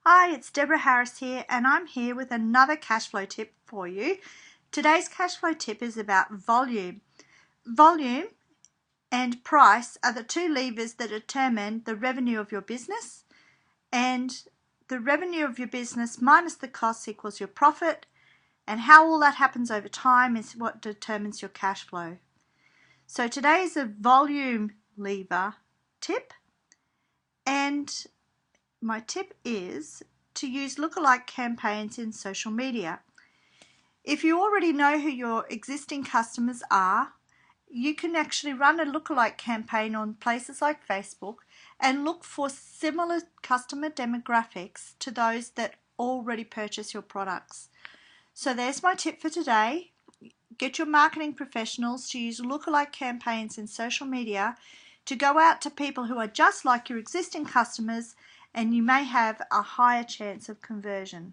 Hi, it's Deborah Harris here, and I'm here with another cash flow tip for you. Today's cash flow tip is about volume. Volume and price are the two levers that determine the revenue of your business, and the revenue of your business minus the costs equals your profit, and how all that happens over time is what determines your cash flow. So today is a volume lever tip, and my tip is to use lookalike campaigns in social media. If you already know who your existing customers are, you can actually run a lookalike campaign on places like Facebook and look for similar customer demographics to those that already purchase your products. So there's my tip for today. Get your marketing professionals to use lookalike campaigns in social media to go out to people who are just like your existing customers, and you may have a higher chance of conversion.